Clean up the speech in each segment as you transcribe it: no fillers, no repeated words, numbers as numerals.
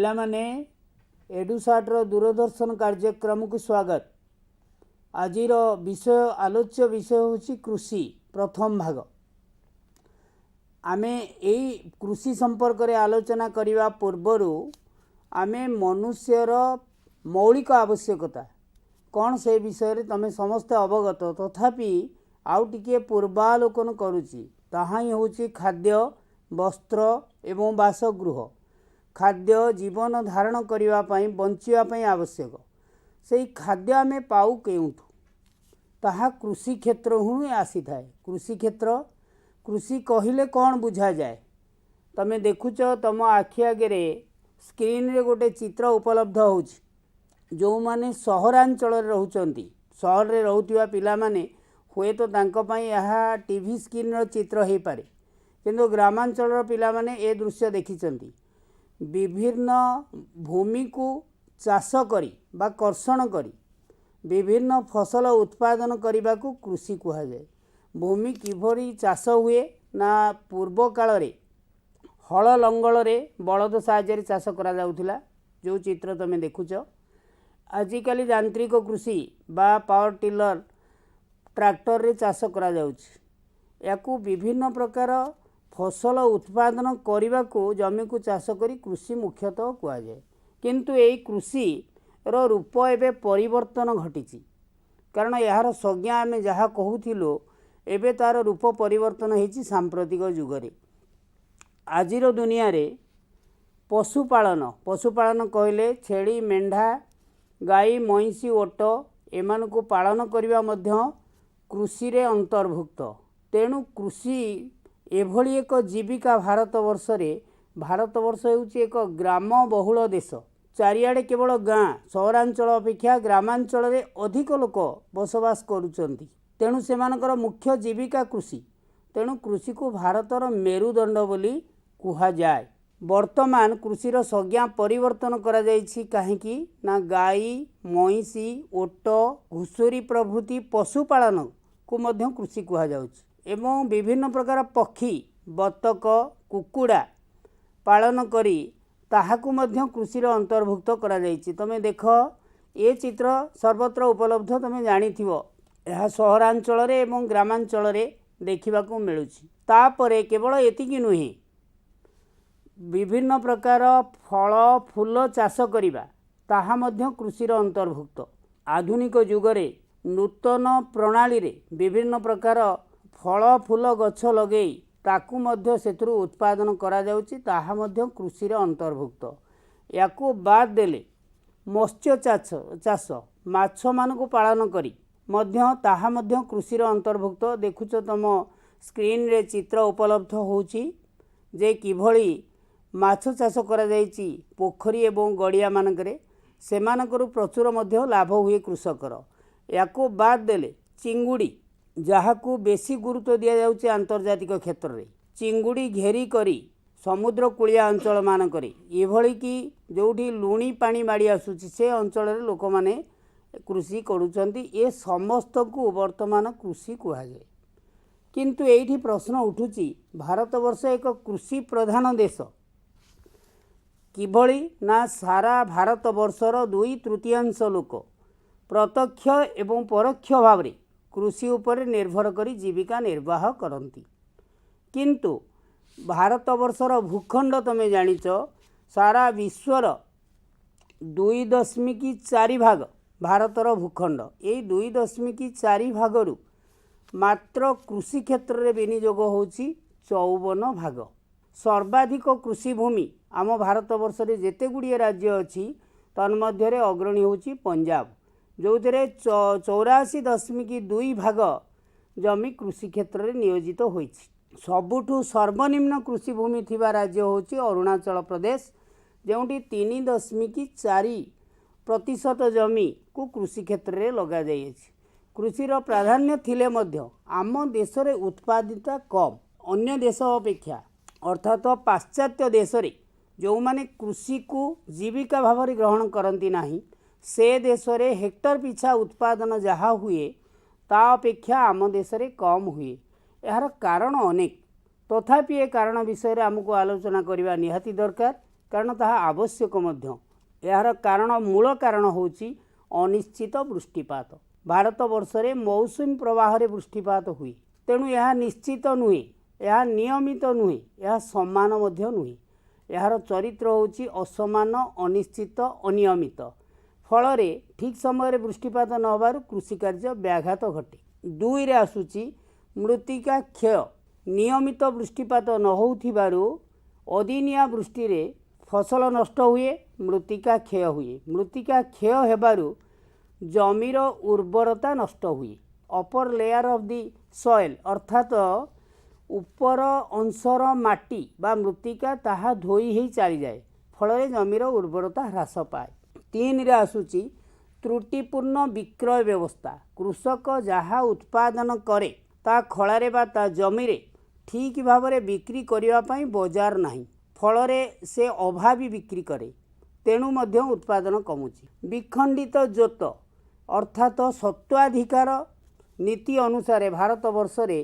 पिलामाने एडुसाट्र दूरदर्शन कार्यक्रम को स्वागत। आजिर विषय आलोच्य विषय होची कृषि प्रथम भाग। आमे एई कृषि संपर्क रे आलोचना करिवा पूर्वरु आमे मनुष्यर मौलिक आवश्यकता कौन से विषय रे तमे समस्त अवगत, तथापि आउ टिके पूर्वालोकन करुची। ताहा ही होची खाद्य, वस्त्र एवं बासगृह। खाद्य जीवन धारण करिवा पई बंचिवा पई आवश्यक। सेई खाद्य आमे पाऊ केउठु? ताहा कृषि क्षेत्र ही आसी थाए। कृषि क्षेत्र कृषि कहिले कौन बुझा जाए? तमे देखुच तम आखि आगे स्क्रीन रे गोटे चित्र उपलब्ध होची। जो माने सहरांचल रे रहउचंती, सहर रे रहउतिबा पिला माने हुए तो तांको पई यहा टीवी स्क्रीन रो चित्र हे पारे, किंतु ग्रामांचल रो पिला माने ए दृश्य देखिचंती। विभिन्न भूमि को चाष करी बा कर्षण करी विभिन्न फसल उत्पादन करने को कृषि कहा जाए। भूमि किभरी चाष हुए ना पूर्व काल रे हल लंगल रे बलद साहाय्य चाष करा जाउथिला, जो चित्र तमे देखुच। आजिकाली यांत्रिक कृषि बा पावर टिलर ट्रैक्टर रे चाष करा जाउछि। याकू विभिन्न प्रकार फसल उत्पादन करने को जमी को चाष करी कृषि मुख्यतः कहा जाए। किंतु यही कृषि रो रूप एवं परिवर्तन घटी, कारण यार संज्ञा आम जहाँ कहूलो एवं तार रूप परिवर्तन होती सांप्रतिक जुगरे। आजिर दुनिया रे पशुपालन कहले छेड़ी, मेंढा, गाई, महिषी, ओट एमान को पालन करने मध्य कृषि रे अंतर्भुक्त। तेणु कृषि एभली एक जीविका भारतवर्ष होउची एक ग्राम बहुल देश। चारिआडे केवल गाँ, सहरांचल अपेक्षा ग्रामांचल रे अधिक लोक बसवास करुचंती। तेणु सेमानकर मुख्य जीविका कृषि। तेणु कृषि को भारतर मेरुदंड बोली कुहा जाए। वर्तमान कृषिर संज्ञा परिवर्तन करा जायछि काहेकि ना गाई, महिषी, ओट, घुसुरी प्रभृति पशुपालन को मध्य कृषि कुहा जाउछि। एवं विभिन्न प्रकार पक्षी, बतक, कुकुड़ा पालन करी ताहाकू मध्य कृषि अंतर्भुक्त करा जायछि। तमे देख ए चित्र सर्वत्र उपलब्ध, तमे जानिथिबो यह सहरांचल रे एवं ग्रामांचल रे देखिबाकू मिलुछि। तापरे केवल एतिकी नुहे, विभिन्न प्रकार फल फूल चाष करिबा ताहा मध्य कृषिर अंतर्भुक्त। आधुनिक जुगरे नूतन प्रणाली रे विभिन्न प्रकार फल फूल गछ लगे ताकू मध्य सेतुरु उत्पादन करा जाउछि, ताहा मध्य कृषिर अंतर्भुक्त। याकू बाद देले मत्स्य चाष माछ मानकु पालन करी मध्य ताहा मध्य कृषिर अंतर्भुक्त। देखुच तम स्क्रीन रे चित्र उपलब्ध होउछि जे किभली माछ चाष करा जायछि पोखरी एवं गड़िया मानकरे। सेमानकरु प्रचुर मध्य लाभ हुए कृषकर। याकू बाद देले चिंगुड़ी, जहाकू बेसी गुरुत्व दिया जाउछि आंतर्जातिक क्षेत्र रे। चिंगुड़ी घेरी करी समुद्र कूलिया अंचल मानकरे, एभली कि जोठी लुणी पानी माड़ी आसुछि से अंचल रे लोक माने कृषि करुचंती। ए समस्त को वर्तमान कृषि कहा जाए। किंतु एठी प्रश्न उठुछि, भारतवर्ष एक कृषि प्रधान देश। किभली ना सारा भारतवर्षर 2/3 लोक प्रत्यक्ष एवं परोक्ष भाव रे कृषि उपर निर्भर करी जीविका निर्वाह करती। किंतु भारतवर्षर भूखंड तमे जानिच सारा विश्वर 2.4 भाग भारतर भूखंड। ये 2.4 भागरु मात्र कृषि क्षेत्र रे विनियोग होची 54 भाग। सर्वाधिक कृषि भूमि आम भारतवर्ष रे जेते गुड़िए राज्य अच्छी तन्मध्य अग्रणी होची पंजाब, जो 84.2 भाग जमी कृषि क्षेत्र में नियोजित होइछि। सबुठु सर्वनिम्न कृषि भूमि थिबा राज्य होची अरुणाचल प्रदेश, जोंटी 3.4% जमी को कृषि क्षेत्र में लगा जाइछि। कृषिर प्राधान्य थिले मध्य आम देश रे उत्पादिता कम अन्य देश अपेक्षा, अर्थात पाश्चात्य देश रे जो माने कृषि को जीविका भाव में ग्रहण करती नाही, से देश रे हेक्टर पिछा उत्पादन जहाँ हुए ता अपेक्षा आम देश रे कम हुए। यार कारण अनेक, तथापि ए कारण विषय रे आमको आलोचना करबा निहाती दरकार। कारण ताहा आवश्यक मध्य। यार कारण मूल कारण होची अनिश्चित वृष्टिपात। भारत वर्ष रे मौसुमी प्रवाह रे वृष्टिपात हुए, तेणु यह निश्चित नुहे, यह नियमित नुहे, यह समान मध्य नुहे। यार चरित्र होची असमान, अनिश्चित, अनियमित। फल रे ठीक समय वृष्टिपात न होबारु कृषि कार्य व्याघात घटे। 2 रे आसुची मृत्तिका क्षय। नियमित वृष्टिपात न होथिबारु अदिनिया वृष्टि रे फसल नष्ट हुए, मृत्तिका क्षय हुए। मृत्तिका क्षय हेबारु जमीर उर्वरता नष्ट हुए। Upper layer of the soil अर्थात ऊपर अंशर माटी बा मृत्तिका ताहा धोई ही चली जाए, फल जमीर उर्वरता ह्रास पाए। 3 रे आसुची त्रुटिपूर्ण विक्रय व्यवस्था। कृषक जहाँ उत्पादन करे ता खलारे बा ता जमीरे ठीक भाव में बिक्री करने पाई बजार नहीं, फल से अभावी बिक्री करे, तेणु मध्य उत्पादन कमुची। विखंडित जोत अर्थात सत्वाधिकार नीति अनुसार भारत वर्ष रे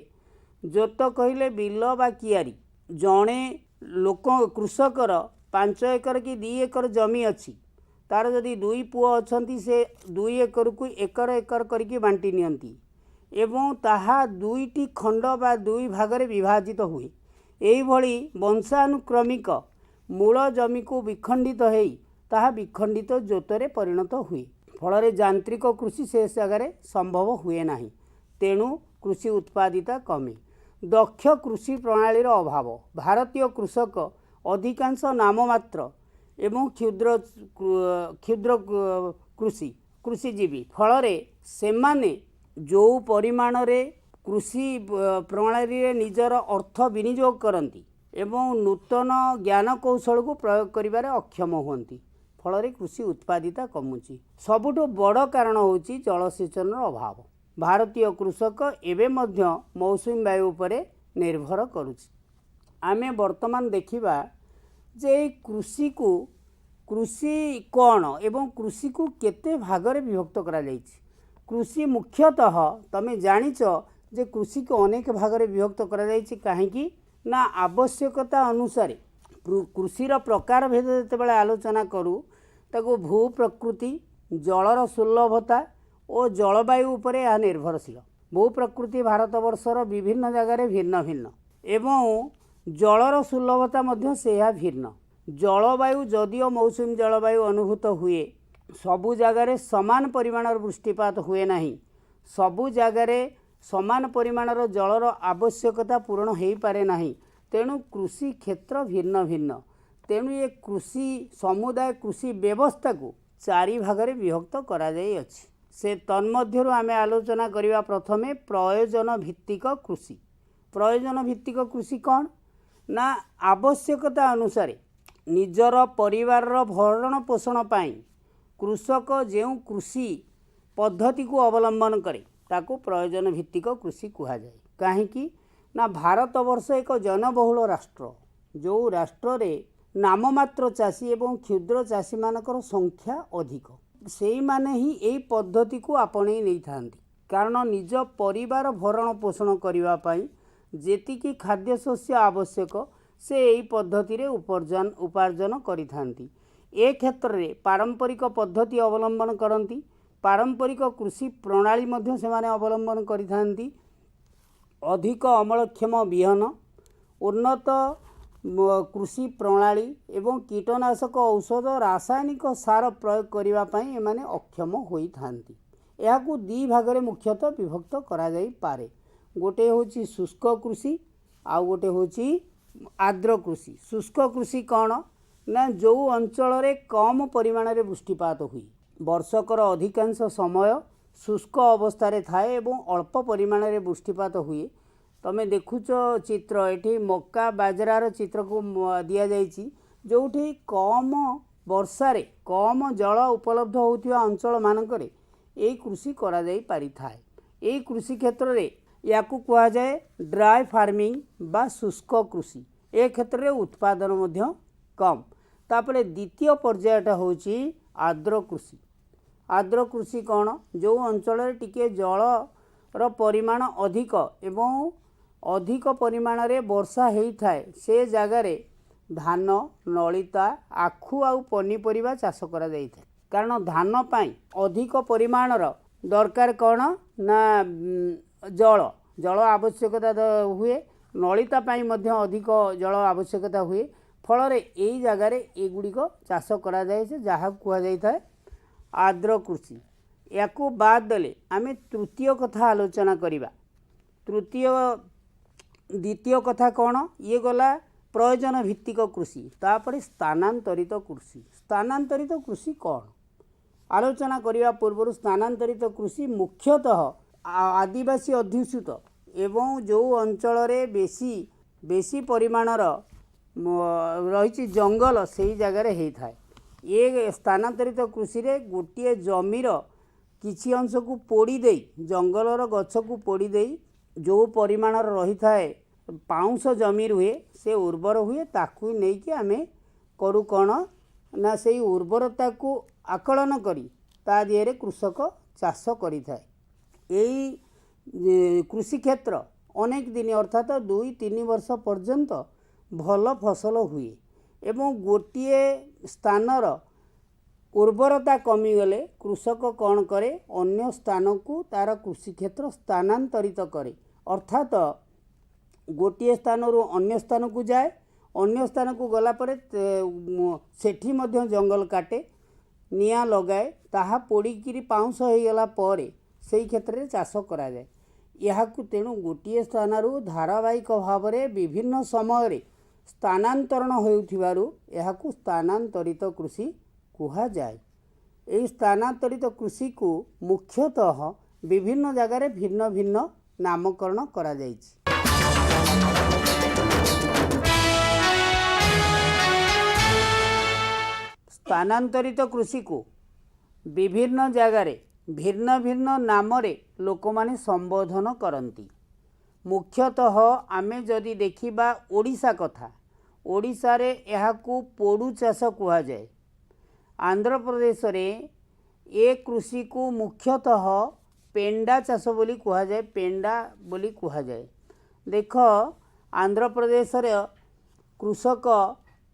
जोत कहले बिल बा कियारी। जड़े लोक कृषकर 5 एकर कि 2 एकर जमी अच्छी, तार जदि 2 पुओ अछंती से 2 एकर को एकर एकर करके बांटी नियंती एवं ताहा 2टी खंड बा 2 भागरे विभाजित हुए। एही भली वंशानुक्रमिक मूल जमी को विखंडित हेई ताहा विखंडित जोतरे परिणत हुए। फल यांत्रिक कृषि से जगह संभव हुए नहीं, तेणु कृषि उत्पादिता कमे। दक्ष कृषि प्रणाली अभाव। भारतीय कृषक अधिकांश नाममात्र एवं क्षुद्र क्षुद्र कृषिजीवी। फल सेमाने जो परिमाण रे कृषि प्रणाली रे निजर अर्थ विनियोग करती एवं नूतन ज्ञान कौशल को प्रयोग करिबारे अक्षम होती, फल कृषि उत्पादिता कमुची। सबुठ बड़ कारण होची जलसेचन अभाव। भारतीय कृषक एवं मध्य मौसुमी वायु उपरे निर्भर करुछि। आमे वर्तमान देखिबा जे कृषि को कृषि कौन एवं कृषि को केते भागरे विभक्त करा जाइछि। कृषि मुख्यतः तमे जानिच जे कृषि को अनेक भागरे विभक्त करा जाइछि। काहेकि ना आवश्यकता अनुसार कृषिर प्रकार भेद जेतेबेले आलोचना करूँ ताको भू प्रकृति, जलर सुलभता और जलवायु उपरे यह निर्भरशील। भू प्रकृति भारत वर्षर विभिन्न जगार भिन्न भिन्न एवं जलर सुलभता मध्य से भिन्न। जलवायु जदिओ मौसुमी जलवायु अनुभूत हुए, सबु जगार समान परिमाणर वृष्टिपात हुए नहीं, सबु जगार समान परिमाणर जलर आवश्यकता पूरण हो पारे नहीं, तेणु कृषि क्षेत्र भिन्न भिन्न। तेणु ये कृषि समुदाय कृषि व्यवस्था को 4 भागरे विभक्त करा जाई अछि। से तन्मध्यरु आमे आलोचना करिवा प्रथमे प्रयोजन भित्तिक कृषि। प्रयोजन भित्तिक कृषि कौन ना आवश्यकता अनुसार निजर परिवार भरण पोषण पाई कृषक जो कृषि पद्धति को अवलंबन करे ताको प्रयोजन भित्तिक कृषि कहा जाए। काहेकि ना भारत वर्ष एक जनबहुल राष्ट्र, जो राष्ट्र रे नाममात्र चाषी एवं क्षुद्र चाषी मानकर संख्या अधिक, से माने ही यही पद्धति को आपणे नहीं थांती। कारण निज परिवार भरण पोषण करिवा पाई जेतिकी खाद्य शस्य आवश्यक से यही पद्धति रे उपार्जन करिथांती। ए क्षेत्र रे पारंपरिक पद्धति अवलंबन करती, पारंपरिक कृषि प्रणाली मध्य से माने अवलंबन करिथांती। अधिक अमलक्षम बिहन, उन्नत कृषि प्रणाली एवं कीटनाशक औषध रासायनिक सार प्रयोग करिवा पाई एमाने अक्षम होई थांती। एहाकु 2 भागरे मुख्यतः विभक्त करा जाई पारे। गोटे होची शुष्क कृषि आ गोटे होची आर्द्र कृषि। शुष्क कृषि कौन ना जो अंचल रे कम परिमाण रे वृष्टिपात हुई, वर्षकर अधिकांश समय शुष्क अवस्था रे थाए एवं अल्प परिमाण रे वृष्टिपात हुए। तमे देखुच चित्र एठी मक्का बाजरार चित्र को दिया जाइछि, जोठी कम वर्षा रे कम जल उपलब्ध होतिबा अंचल मानकरे एई कृषि करा जाई पारि थाए। एई कृषि क्षेत्र रे याकू कहा जाए ड्राई फार्मिंग बा शुष्क कृषि। ए क्षेत्र रे उत्पादन मध्य कम। तापरे द्वितीय पर्यायटा होची आर्द्र कृषि। आर्द्र कृषि कौन जो अंचल रे टिके जलर परिमाण अधिक एवं अधिक परिमाण रे वर्षा हेई थाए, से जगार धान नलिता आखु आउ पनीपरिया चाष करा जाइଥାଏ। कारण धान पाई अधिक परिमाणर दरकार कौन ना जल जल आवश्यकता हुए नलिता पाई मध्य अधिक जल आवश्यकता हुए फल यही जगार एगुड़िक चाष करा जाए जहाँ कुआ जाए आर्द्र कृषि। या बाद देले आमे तृतीय कथा आलोचना करिबा। द्वितीय कथा कौन ये गला प्रयोजन भित्तिक कृषि तापरे स्थानांतरित कृषि। स्थानांतरित कृषि कौन आलोचना करने पूर्व स्थानांतरित कृषि मुख्यतः आदिवासी अध्युषित एवं जो अंचल रे बेसी परिमाणर रही जंगल से ही जगार होता है। ये स्थानांतरित कृषि रे गोटे जमीर किछि अंश को पोड़ी दे जंगलर गछ को पोड़ी दे जो परिमाणर रही थाए पाउंश जमीर हुए से उर्वर हुए ताकू नहीं कि आमे करू कौन ना से उर्वरता को आकलन करी ता दिहरे कृषक चाष करि थाए। यही कृषि क्षेत्र अनेक दिन अर्थात 2-3 वर्ष पर्यंत भल फसल हुए एवं गोटे स्थानर उर्वरता कमीगले कृषक कौन करे अन्य स्थान को तार कृषि क्षेत्र स्थानांतरित करे अर्थात गोटे स्थान रू अन्य स्थान को जाए अन्य स्थान को गला परे सेठी मध्य जंगल काटे निया लगाए ताहा पोड़ीकिरी पाउंश हो गला परे से क्षेत्र में चाष करा जाए। यहाँ तेणु गोटे स्थान रू धारावाहिक भाव में विभिन्न समय स्थानांतरण होउथिबारु एहाकु स्थानांतरित कृषि कुहा जाए। एही स्थानांतरित कृषि को मुख्यतः विभिन्न जगार भिन्न भिन्न नामकरण करा जाइछि। स्थानांतरित कृषि को विभिन्न जगार भिन्न भिन्न नामरे लोक माने संबोधन करती। मुख्यतः आमे जदि देखिबा ओडिशा कथा ओडिशा रे एहाकु पोडू चाष कुहा जाए। आंध्र प्रदेश रे ए कृषि को मुख्यतः पेंडा चाष बोली कुहा जाए पेंडा बोली कुहा जाए। देख आंध्र प्रदेश रे कृषक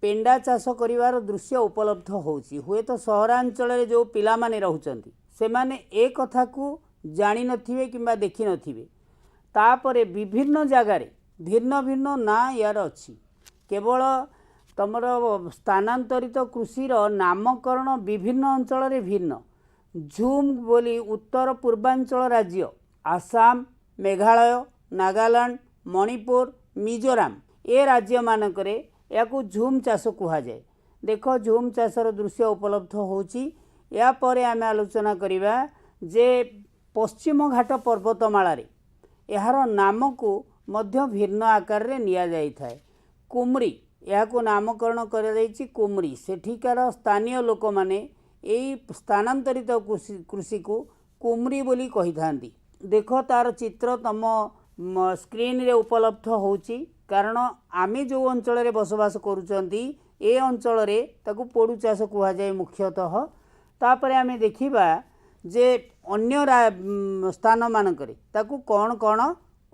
पेंडा चाष करिवार दृश्य उपलब्ध होउछि। हुए तो सहरांचल रे जो पिला माने रहउचंती से माने ए कथा को जानि नथिबे किंबा देखि नथिबे। तापरे विभिन्न जगार भिन्न भिन्न ना यार अच्छी केवल तमर स्थानांतरित कृषिर नामकरण विभिन्न अंचल रे भिन्न। झूम बोली उत्तर पूर्वांचल राज्य आसाम मेघालय नागालैंड मणिपुर मिजोराम ए राज्य मानकरे याकू झूम चाष कुहा जाए। देख झूम चाषर दृश्य उपलब्ध होउछि। या परे आमे आलोचना करिबा जे पश्चिम घाट पर्वतमाला रे यार नाम को मध्य भिन्न आकार रे निया जाई थाए। कुमरी याकू नामकरण करा जाइछि कुमरी। सेठिकार स्थानीय लोक माने एई स्थानांतरित कृषि को कुमरी बोली कहि थांती। देख तार चित्र तम स्क्रीन रे उपलब्ध होउछि। कारण आमे जो अंचल रे बसवास करूचंती ए अंचल रे ताकू पोडू चाष कुहा जाए मुख्यतः। तापरे आमे देखिबा जे अन्य स्थान मानकरे ताकू कौन कौन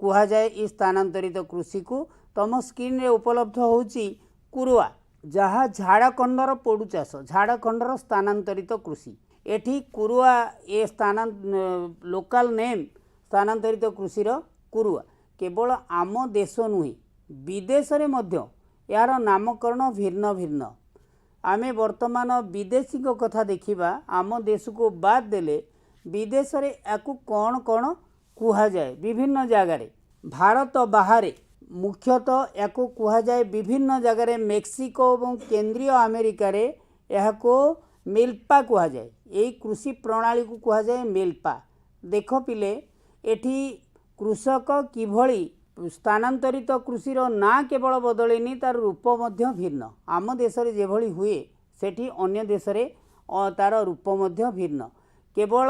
कुहा जाए इस स्थानांतरित कृषि को तम स्क्रीन रे उपलब्ध होउछि कुरुआ जहाँ झाड़खंडर पोडू चाष झाड़खंडर स्थानांतरित कृषि। एठी कुरुआ ए स्थान लोकल नेम स्थानांतरित कृषिर कुरुआ। केवल आम देश नुहे विदेश रे मध्य यार नामकरण भिन्न भिन्न। आमे वर्तमान विदेशी को कथा देखिबा आम देश को बाद देले विदेश रे याकू कौन कौन कुहा जाए विभिन्न जगार। भारत बाहर मुख्यतः याकू कुहा जाए विभिन्न जगार मेक्सिको और केंद्रीय अमेरिका रे याकू मिल्पा कुहा जाए। यही कृषि प्रणाली को कुहा जाए मिल्पा। देख पिले एठी कृषक किभली स्थानांतरित कृषिर ना केवल बदलनी तार रूप मध्य भिन्न। आम देश रे जेभली हुए सेठी अन्य देश रे तार रूप मध्य भिन्न। केवल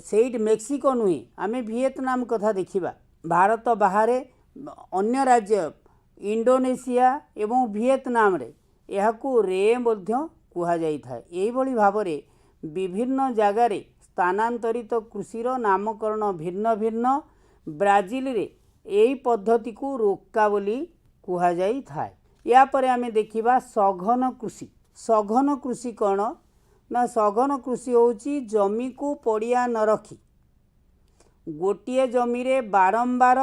सेठ मेक्सिको नुहे आमे वियतनाम कथा देखिबा। भारत बाहर अन्य राज्य इंडोनेशिया एवं वियतनाम रे याकू रे मध्य कुहा जाई थाए। एही भली भाबरे विभिन्न जगार स्थानांतरित कृषिर नामकरण भिन्न भिन्न। ब्राजिल रे यही पद्धति को रोका बोली कुहा जाई थाए। या परे आमे देखिबा सघन कृषि। सघन कृषि कौन ना सघन कृषि होची जमी को पड़िया न रखी गोटे जमी रे बारंबार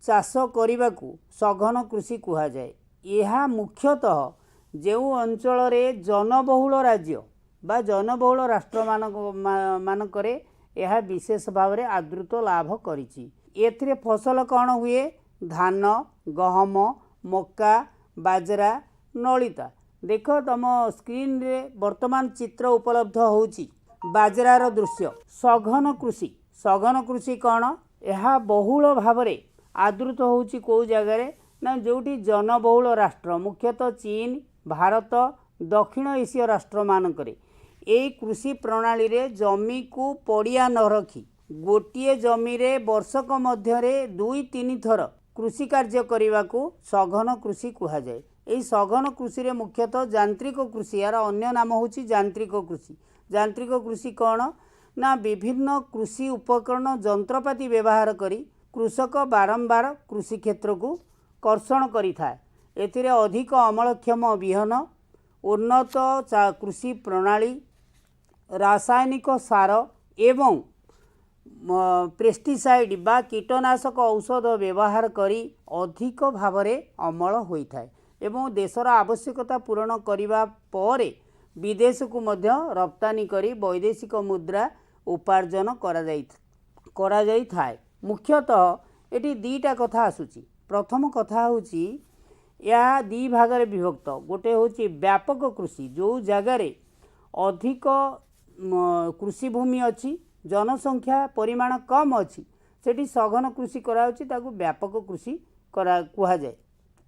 चाष करने को सघन कृषि कहा जाए। यह मुख्यतः जो अंचल रे जनबहुल राज्य बा जनबहुल राष्ट्र मानकरे यह विशेष भाव में आदृत लाभ करिछि। एथिरे फसल कौन हुए धान गहम मक्का बाजरा नलिता। देख तुम स्क्रीन रे वर्तमान चित्र उपलब्ध होची बाजरार दृश्य। सघन कृषि सघन कृषि कौन यह बहुल भाव में आदृत होची को जगार ना जोटी जनबहुल राष्ट्र मुख्यतः चीन भारत दक्षिण एशिया राष्ट्र मानकरे यही कृषि प्रणाली रे जमी को पड़िया न रखी गोटे जमी रे वर्षक मध्य दुई तीन थर कृषि कार्य करने को सघन कृषि कहा जाए। यही सघन कृषि रे मुख्यतः यांत्रिक कृषि यार अन्य नाम होची यांत्रिक कृषि। यांत्रिक कृषि कौन ना विभिन्न कृषि उपकरण जंत्रपाति व्यवहार करी कृषक बारंबार कृषि क्षेत्र को कर्षण करिथाए। एथिरे अधिक अमलक्षम विहन उन्नत कृषि प्रणाली रासायनिक सार एवं पेस्टिसाइड बा कीटनाशक औषध व्यवहार करी अधिक भाव में अमल होता है एवं देशर आवश्यकता पूरण करने पर विदेश को मध्य रप्तानी करी वैदेशिक मुद्रा उपार्जन करा जाई थाए। मुख्यतः एटी दीटा कथा आसुची। प्रथम कथा होची या दी भागरे विभक्त। गोटे होची व्यापक कृषि जो जगार अधिक कृषि भूमि अच्छी जनसंख्या परिमाण कम अच्छी सेठी सघन कृषि कराउची ताकू व्यापक कृषि कहा जाए।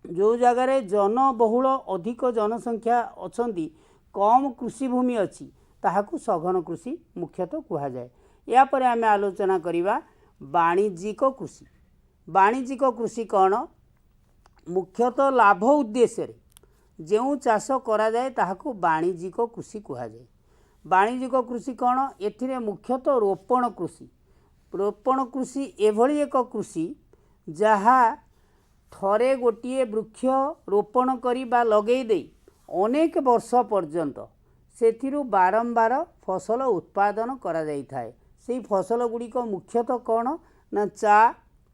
जो जगार जनबहुल अधिक जनसंख्या अछंती कम कृषि भूमि अच्छी ताहाकू सघन कृषि मुख्यतः कहा जाए। या पर आमे आलोचना करिबा वाणिज्यिक कृषि। वाणिज्यिक कृषि कौन मुख्यतः लाभ उद्देश्य जो चाष करा जाए ताहाकू वाणिज्यिक कृषि कहा जाए। वाणिज्यिक कृषि कौन एथिरे मुख्यतः रोपण कृषि। रोपण कृषि एभली एक कृषि जहा थरे गोटे वृक्ष रोपण करी बा लगेई दे अनेक वर्ष पर्यंत सेथिरु बारंबार फसल उत्पादन करा जाई थाए। सेही फसल गुड़िक मुख्यतः कौन ना चा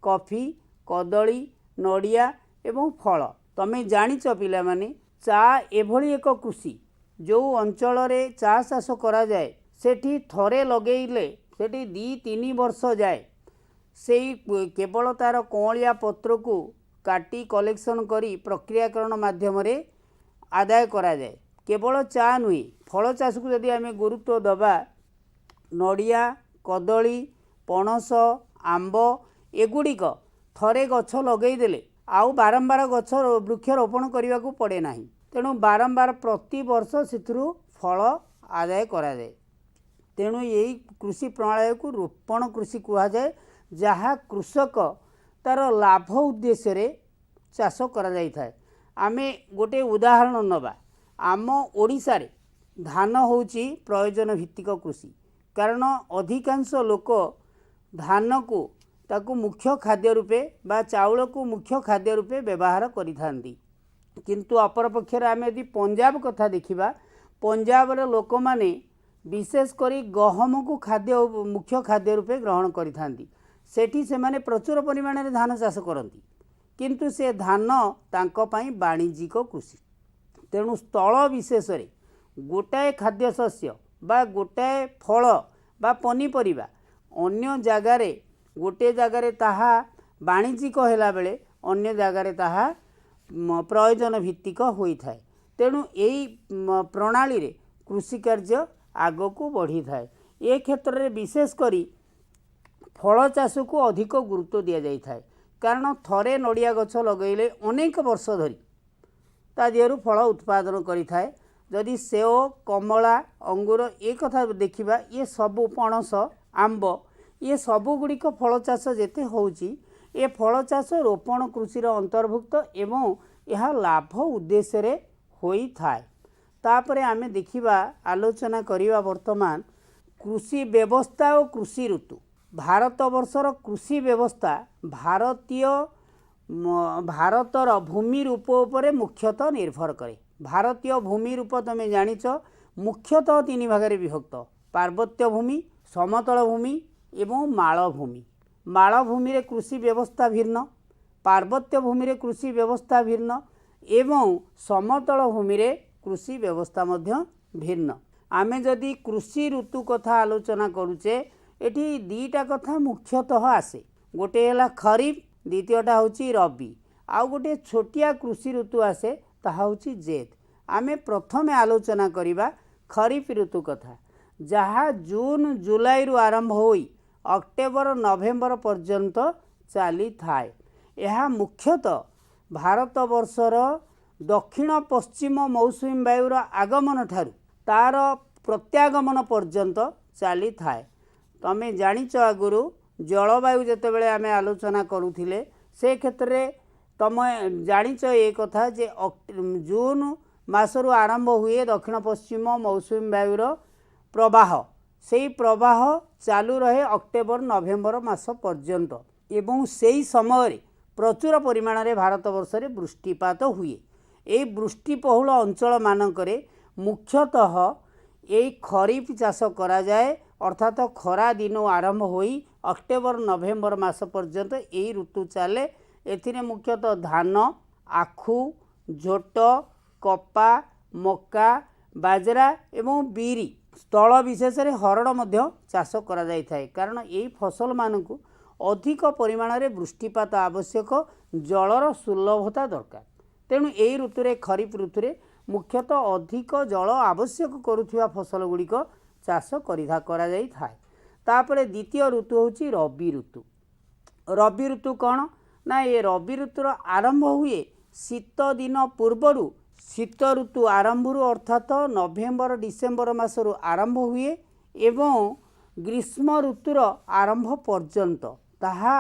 कॉफी कदली नड़िया एवं फल। तमें जानिच पिला माने चा एभली एक कृषि जो अंचल रे चा चाष करा जाए सेठी थरे लगेइले सेठी 2-3 वर्ष जाए सेही केवल तार कौलिया पत्र को काटी कलेक्शन करी प्रक्रियाकरण माध्यम रे आदाय करा जाए। केवल चा नुहे फल चाष को यदि आम गुरुत्व दबा नड़िया कदली पणस आंब एगुड़िक थरे गछ लगेदेले आउ बारंबार गछ वृक्ष रोपण करने को पड़े ना। तेणु बारंबार प्रति वर्ष से फल आदाय करा जाए। तेणु यही कृषि प्रणाली को रोपण कृषि कहा जाए जहाँ कृषक तार लाभ उद्देश्य रे चाष करा जाई थाए। आमे गोटे उदाहरण नबा आम ओडिशा रे धान होची प्रयोजन भित्तिक कृषि कारण अधिकांश लोक धान को ताकू मुख्य खाद्य रूपे बा चाउल को मुख्य खाद्य रूपे व्यवहार करिथांती। किंतु अपर पक्षर आमे यदि पंजाब कथा देखिबा पंजाब रे लोक माने विशेष करी गहम को खाद्य मुख्य खाद्य रूपे ग्रहण करिथांती। सेठी से माने प्रचुर परिमाण रे धान चाष करती किंतु से धान तांको पई वाणिज्यिक कृषि। तेणु स्थल विशेष रे गोटाए खाद्य शस्य बा गोटाए फल बा पनीपरिबा अन्य जगार गोटे जगार ताहा वाणिज्यिक होला बेले अन्य जगार ताहा प्रयोजन भित्तिक होई थाए। तेणु यही प्रणाली रे कृषि कार्य आग को बढ़ी थाए। ए क्षेत्र रे विशेष करी फल चाष को अधिक गुरुत्व दि जाई थाए कारण थरे नड़िया गछ लगेले अनेक वर्ष धरी ता देहरु फल उत्पादन करि थाए। जदि सेओ कमला अंगूर ए कथा देखिबा ये सबु पणस आंब ये सबु गुड़िक फल चाष जेते होउची ए फल चाष रोपण कृषिर अंतर्भुक्त एवं यह लाभ उद्देश्य रे होई थाए। तापरे आमे देखिबा आलोचना करिबा वर्तमान कृषि व्यवस्था और कृषि ऋतु। भारत वर्षर कृषि व्यवस्था भारतीय भारतर भूमि रूप उपरे मुख्यतः निर्भर करे। भारतीय भूमि रूप तुम जानिच मुख्यतः तीन भाग विभक्त, पार्वत्य भूमि, समतल भूमि एवं मालभूमि। मालभूमि रे कृषि व्यवस्था भिन्न, पार्वत्य भूमि रे कृषि व्यवस्था भिन्न एवं समतल भूमि रे कृषि व्यवस्था मध्य भिन्न। आमे जदि कृषि ऋतु कथा आलोचना करुचे एठी दीटा कथा मुख्यतः आसे, गोटे है खरीफ, द्वितीयटा होची रबी, आउ गोटे छोटिया कृषि ऋतु आसे ताहा होची जेद। आमे प्रथमे आलोचना करिबा खरीफ ऋतु कथा, जहाँ जून जुलाई रु आरंभ होई अक्टोबर नवेम्बर पर्यंत चली थाए। यह मुख्यतः भारत वर्षर दक्षिण पश्चिम मौसुमी वायुर आगमन ठारू तार प्रत्यागमन पर्यंत चली थाए। तमें जानिच आगुरु जलवायु जेतेबेले आमे आलोचना करुथिले से क्षेत्र में तुम जानिच ये कथा जे जून मासरु आरंभ हुए दक्षिण पश्चिम मौसुमी वायुर प्रवाह, से प्रवाह चालू रहे अक्टोबर नवेम्बर मास पर्यंत एवं से समय प्रचुर परिमाण में भारत वर्ष में वृष्टिपात हुए। ये वृष्टिबहुल अंचल मानकरे मुख्यतः ये खरीफ चाष करा जाए, अर्थात खरा दिन आरंभ होई अक्टोबर नवेम्बर मास पर्यंत यही ऋतु चले। एथिरे मुख्यतः धान, आखु, झोट, कपा, मक्का, बाजरा एवं बीरी, स्थल विशेष रे हरड़ मध्य चाष करा जाय थाए, कारण यही फसल मानकु अधिक परिमाण में वृष्टिपात आवश्यक, जलर सुलभता दरकार। तेणु यही ऋतु खरीफ ऋतु मुख्यतः अधिक जल आवश्यक करुथिबा फसल गुड़िक चाष करा जाय थाए। तापरे द्वितीय ऋतु होची रबी ऋतु। रबी ऋतु कौन ना, ये रबी ऋतुर आरंभ हुए शीत दिन पूर्वरु, शीत ऋतु आरंभ अर्थात नवेम्बर डिसेम्बर मासरु आरंभ हुए एवं ग्रीष्म ऋतुर आरंभ पर्यंत ताहा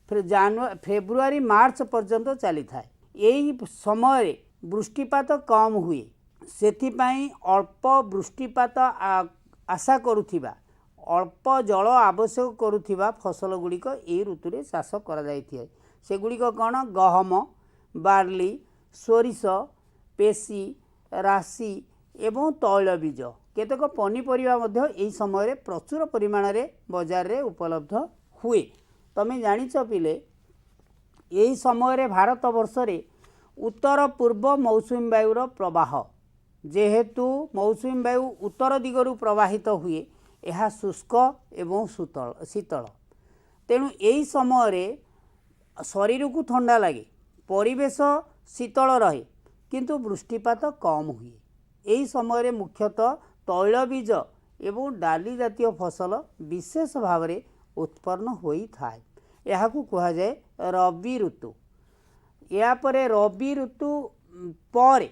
फेब्रुआरी मार्च पर्यंत चली थाए। यही समय वृष्टिपात कम हुए, सेथिपाई अल्प वृष्टिपात आशा करुथिबा, अल्प जल आवश्यक करुथिबा फसल गुड़िक ये ऋतु में चाष करा जायथिए। सेगुड़िक कौन, गहम, बार्ली, सोरिष, पेशी, राशि एवं तैलबीज, केतक पनीपरिया मध्य एही समय प्रचुर परिमाण में बाजार रे उपलब्ध हुए। तमें जानिच पिले यही समय भारत वर्ष रे उत्तर पूर्व मौसुमी वायुर प्रवाह, जेहेतु मौसुमी वायु उत्तर दिगरु प्रवाहित हुए, यह शुष्क एवं शीतल, तेणु यही समय शरीर को ठंडा लगे, परिवेश शीतल रहे, किंतु वृष्टिपात कम हुए। यही समय मुख्यतः तैलबीज एवं डाली जातीय फसल विशेष भाव में उत्पन्न होई थाए। यह कहा जाए रबी ऋतु। या परे रबी ऋतु पर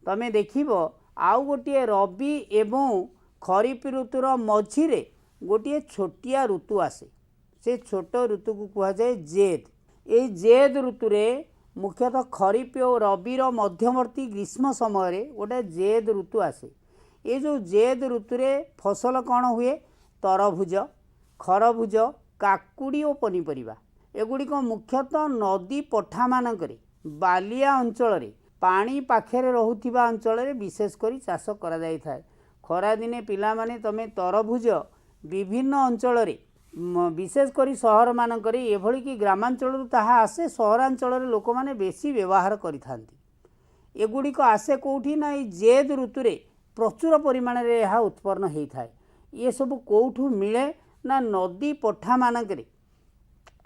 तमें देखिब आउ गोटे रबी एवं खरीफ ऋतुर मझिरे गोटे छोटिया ऋतु आसे, से छोट ऋतु को कहा जाए जेद। ये जेद ऋतु रे मुख्यतः खरीफ और रबीर मध्यवर्ती ग्रीष्म समय गोटे जेद ऋतु आसे। ये जो जेद ऋतु रे फसल कौन हुए, तरभुज, खरभुज, काकुड़ी और पनीपरिया, एगुड़िक मुख्यतः नदी पठा मानकरे बालिया अंचल रे पानी पाखे रहुथिबा अंचल रे विशेषकर चाष करा जाय थाए। खरा दिने पिला माने तमे तरभुज विभिन्न अंचल रे विशेषकर सहर मानकरे एभली कि ग्रामांचल ताहा आसे, सहरांचल रे लोक माने बेसी व्यवहार करिथांती। एगुड़िक आसे कोठी ना जेद ऋतु रे प्रचुर परिमाण रे यह उत्पन्न होई थाए। ये सब कोठू मिले ना, नदी पठा मानकरे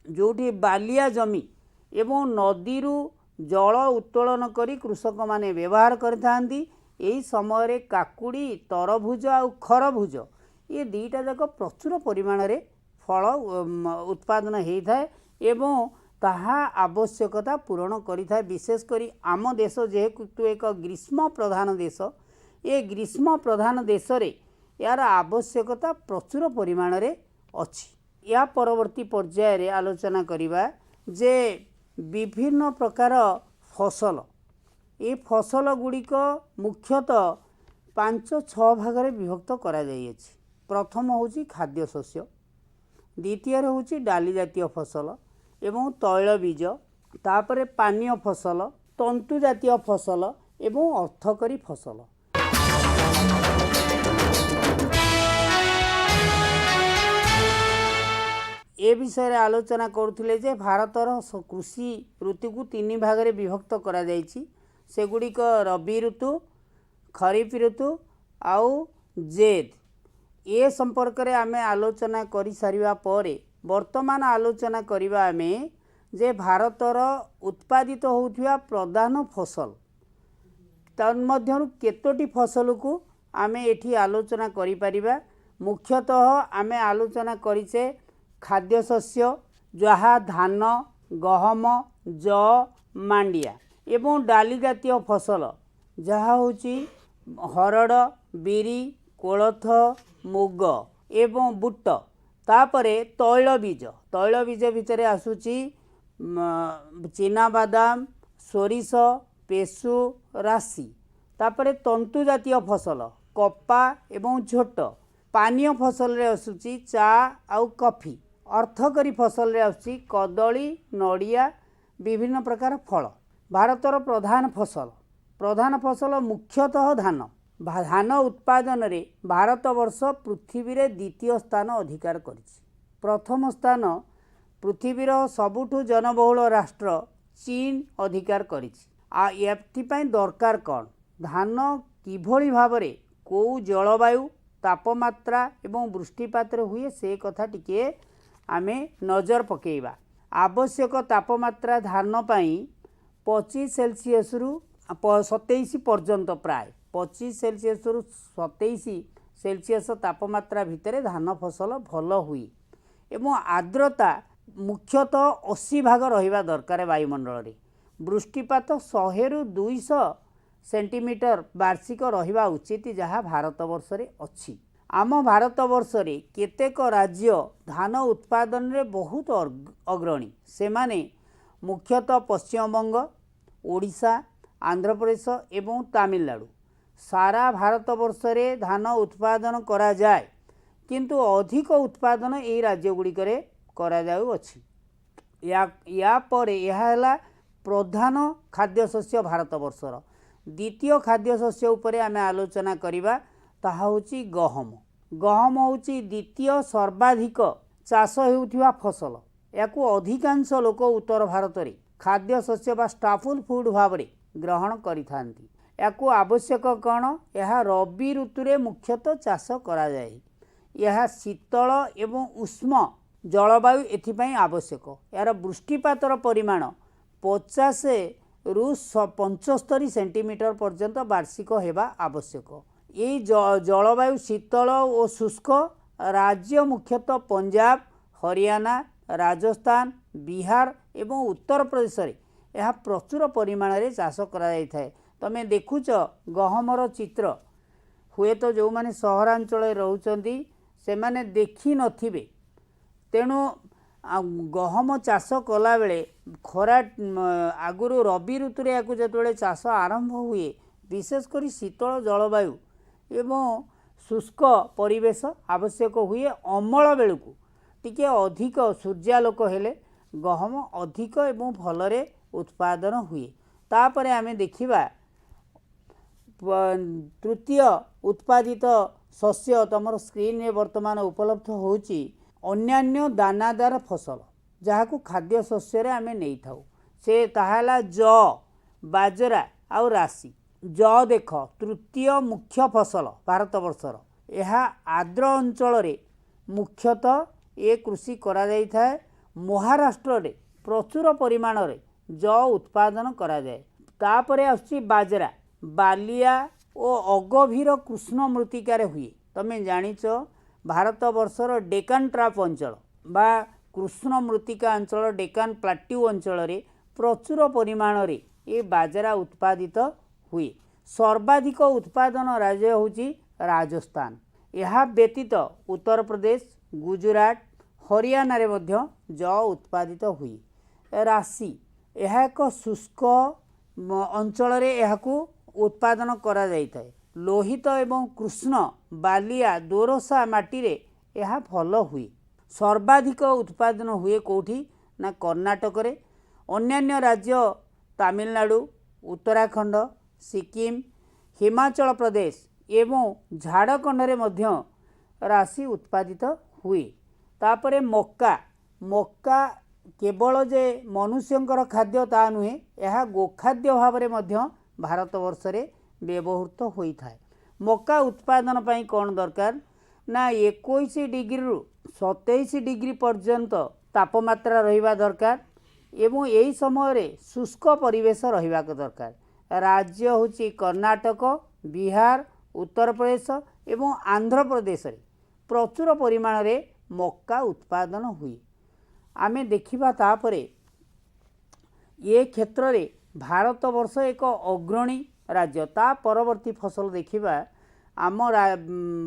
जोठी बालिया जमी एवं नदीरू जल उत्तोलन करी कृषक माने व्यवहार करथांती। यही समय काकुड़ी, तरभुज और खरभुज ये दुईटा जाक प्रचुर परिमाण रे फल उत्पादन होता है एवं ताहा आवश्यकता पूरण करिथाए। विशेषकर आम देश जेहेतु एक ग्रीष्म प्रधान देश, ये ग्रीष्म प्रधान देश रे यार आवश्यकता प्रचुर परिमाण रे अछि। या परवर्ती पर्याय रे आलोचना करिबा जे विभिन्न प्रकार फसल, ये फसल गुड़िक मुख्यतः 5-6 भाग रे विभक्त करा जाइए। प्रथम होची खाद्य शस्य, द्वितीय होची डाली जातीय फसल एवं तैलबीज, तापरे पानीय फसल, तंतु जातीय फसल एवं अर्थकरी फसल। ए विषय आलोचना करुथिले जे भारतर कृषि ऋतु को 3 भाग में विभक्त करा जायछि। सेगुड़िक रबी ऋतु, खरीफ ऋतु आउ जेद। ए संपर्क में आमे आलोचना करि सारिबा परे वर्तमान आलोचना करिबा आमे जे भारतर उत्पादित होउथिबा प्रधान फसल तन्मध्यरु केतोटी फसल को आमे एठी आलोचना करि परिबा। मुख्यतः आमे आलोचना करिचे खाद्य शस्य जहा धान, गहम, जौ, मांडिया एवं डाली जातीय फसल जहा होची हरड़, बिरी, कोलथ, मुग एवं बुट। तापरे तैल बीज भितर आसुची चीनाबादाम, सोरिष, पेसु, राशि। तापरे तंतु जातीय फसल कपा एवं झोट। पानीय फसल रे आसुची चा आउ कॉफी। अर्थकरी फसल रे आसुची कदली, नड़िया, विभिन्न प्रकार फल। भारतर प्रधान फसल मुख्यतः धान। धान उत्पादन रे भारत वर्ष पृथ्वी रे द्वितीय स्थान अधिकार करिछि। प्रथम स्थान पृथ्वीर सबुठु जनबहुल राष्ट्र चीन अधिकार करिछि। एथिपाई दरकार कौन? धान किभली भाबरे को जलवायु, तापमात्रा एवं वृष्टिपात हुए से कथा टिके आमे नजर पकेइबा। आवश्यक तापमात्रा धान पाई 25 सेल्सियस रु 27 पर्यंत, प्राय 25 सेल्सियस रु 27 सेल्सियस तापमात्रा भितर धान फसल भल हुए एवं आर्द्रता मुख्यतः 80 भाग रहिबा दरकार वायुमंडल रे। वृष्टिपात 100 रु 200 सेंटीमीटर वार्षिक रहिबा उचित, जहाँ भारत वर्ष रे अछि। आम भारत वर्ष रे केतेक राज्य धान उत्पादन रे बहुत अग्रणी। सेमाने मुख्यतः पश्चिमबंग, ओडिशा, आंध्र प्रदेश एवं तमिलनाडु। सारा भारत वर्ष रे धान उत्पादन करा जाए, किंतु अधिक उत्पादन एही राज्य गुड़िक करा जाउअछि। या परे यह है प्रधान खाद्य शस्य भारत वर्षर। द्वितीय खाद्य शस्य उपरे आमे आलोचना करिबा, ताहा होची गहम। गहम होची द्वितीय सर्वाधिक चाष हेउथिबा फसल। याकू अधिकांश लोक उत्तर भारत रे खाद्य शस्य बा स्टाफुल फूड भावरे ग्रहण करिथांती। याकू आवश्यक कौन? यह रबी ऋतु रे मुख्यतः चाष करा जाए। यह शीतल एवं उष्म जलवायु एथिपाई आवश्यक। यार वृष्टिपातर परिमाण 50 रु 75 सेंटीमीटर पर्यंत वार्षिक हेबा आवश्यक। ये जलवायु शीतल और शुष्क राज्य मुख्यतः पंजाब, हरियाणा, राजस्थान, बिहार एवं उत्तर प्रदेश रे यह प्रचुर परिमाण रे चाष करा जाय थाए। तमे देखुच गहमर चित्र, हुए तो जो माने सहरांचल रहउचंदी से माने देखी नथिबे। तेणु गहम चाष कला बेले खरा आगुरु रबी ऋतु रे याकू जेतबेले चाष आरंभ हुए, विशेषकर शीतल जलवायु एवं शुष्क परिवेश आवश्यक हुए। अमल बेलू टिके अधिक सूर्यालोक हेले गहम अधिक एवं भलरे उत्पादन हुए। तापरे आमे देखिबा तृतीय उत्पादित शस्य तमर स्क्रीन रे वर्तमान उपलब्ध होउची अन्यान्य दानादार फसल, जहाकू खाद्य शस्य रे आमे नहीं थाउ। से ताहाला जौ, बाजरा आउ राशि। जौ देख तृतीय मुख्य फसल भारत वर्षर। यह आर्द्र अंचल रे मुख्यतः ए कृषि करा जाय थाए। महाराष्ट्र रे प्रचुर परिमाण रे जौ उत्पादन करा जाए। तापरे आछि बाजरा, बालिया और अगभीर कृष्ण मृत्तिकार हुए। तमें जानिच भारत वर्षर डेकान ट्राप अंचल बा कृष्ण मृत्तिका अंचल डेकान प्लाट्यू अंचल रे प्रचुर परिमाण रे ए बाजरा उत्पादित हुए। सर्वाधिक उत्पादन राज्य होची राजस्थान। यह व्यतीत उत्तर प्रदेश, गुजरात, हरियाणा रे मध्य जौ उत्पादित हुए। राशि यह एक शुष्क अंचल रे यहाकू उत्पादन करा जाइथाए। लोहित एवं कृष्ण बालिया दोरसा माटी रे यह भल हुए। सर्वाधिक उत्पादन हुए कोठी ना कर्नाटक रे, अन्यान्य राज्य तमिलनाडु, उत्तराखंड, सिक्किम, हिमाचल प्रदेश एवं झारखंड रे मध्य राशि उत्पादित हुए। तापरे मक्का मक्का केवल जे मनुष्यंकर खाद्य ता नुहे, यह गोखाद्य भाव में मध्य भारत वर्ष रे व्यवहृत होता है। मक्का उत्पादन पाई कौन दरकार ना 21 डिग्री रु 27 डिग्री पर्यंत तापमात्रा रहिबा दरकार एवं यही समय रे शुष्क परिवेश रहिबा दरकार। राज्य होची कर्नाटक, बिहार, उत्तर प्रदेश एवं आंध्र प्रदेश रे प्रचुर परिमाण रे मक्का उत्पादन हुए। आमे देखिबा तापरे ये क्षेत्र रे भारत वर्ष एक अग्रणी राज्य। ता परवर्ती फसल देखिबा आम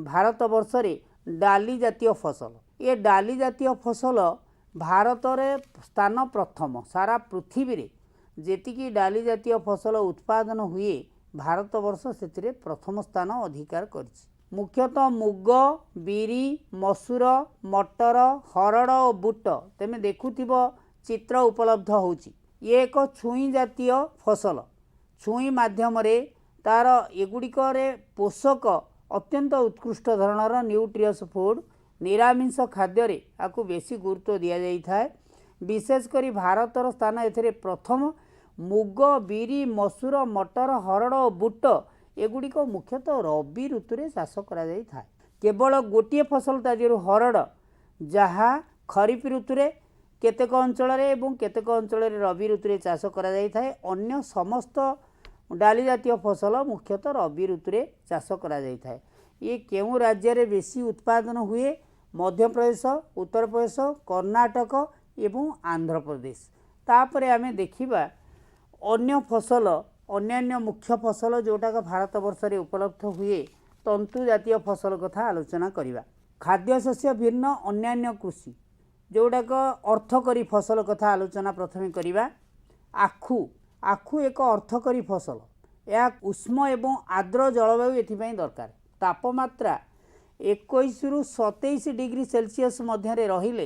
भारत वर्ष रे डाली जातीय फसल। ये डाली जातीय फसल भारत रे स्थान प्रथम। सारा पृथ्वी रे जेतिकी डाली जातीय फसल उत्पादन हुए भारत वर्ष से प्रथम स्थान अधिकार करिछि। मुख्यतः मुग, बिरी, मसूर, मटर, हरड़ और बुट तेमे देखुथिब चित्र उपलब्ध होछि। ये एक छुई जातीय फसल। छुई माध्यम रे तार एगुड़िक पोषक अत्यंत उत्कृष्ट धरणर न्यूट्रियस फूड निरामिष खाद्य रे आकु बेसी गुरुत्व दिया जाई थाए। विशेषकर भारतर स्थान एथरे प्रथम। मुग, बिरी, मसूर, मटर, हरड़ और बुट एगुड़िक मुख्यतः रबी ऋतु रे चाष करा जाई थाए। केवल गोटे फसल तादिहरु हरड़ जहाँ खरीफ ऋतु रे केतेक अंचल एवं केतेक अंचल रबी ऋतु रे चाष करा जाई थाए। अन्य समस्त डाली जातीय फसल मुख्यतः रबी ऋतु रे चाष करा जाई थाए। ये केउं राज्य रे बेसी उत्पादन हुए? मध्य प्रदेश, उत्तर प्रदेश, कर्नाटक एवं आंध्र प्रदेश। तापरे आमे देखिबा अन्य फसल, अन्यान्य मुख्य फसल जोटाक भारत वर्ष रे उपलब्ध हुए तंतु जातीय फसल कथा आलोचना करिबा। खाद्य शस्य भिन्न अन्यान्य कृषि जोटाक अर्थकरी फसल कथा आलोचना प्रथमे करिबा। आखु आखु एक अर्थकरी फसल। यह उष्म एवं आर्द्र जलवायु एथिपाई दरकार। तापमात्रा 21 रु 27 डिग्री सेल्सियस मध्य रहिले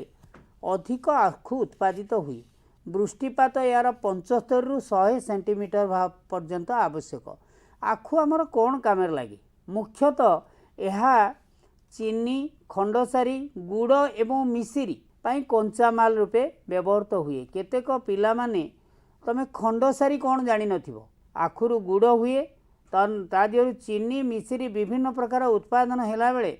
अधिक आखु उत्पादित हुए। वृष्टिपात यार 75 रु 100 सेंटीमीटर पर्यंत आवश्यक। आखु आमर कौन काम लगे? मुख्यतः यह चीनी, खंडसारी, गुड़ एवं मिश्री पाई कंचामाल रूपे व्यवहृत हुए। केतेक पिला माने तमे खंडसारी कौन जानी नथिबो। आखुरु गुड़ हुए, ता दिहरु चीनी, मिश्री विभिन्न प्रकार उत्पादन हेला बेले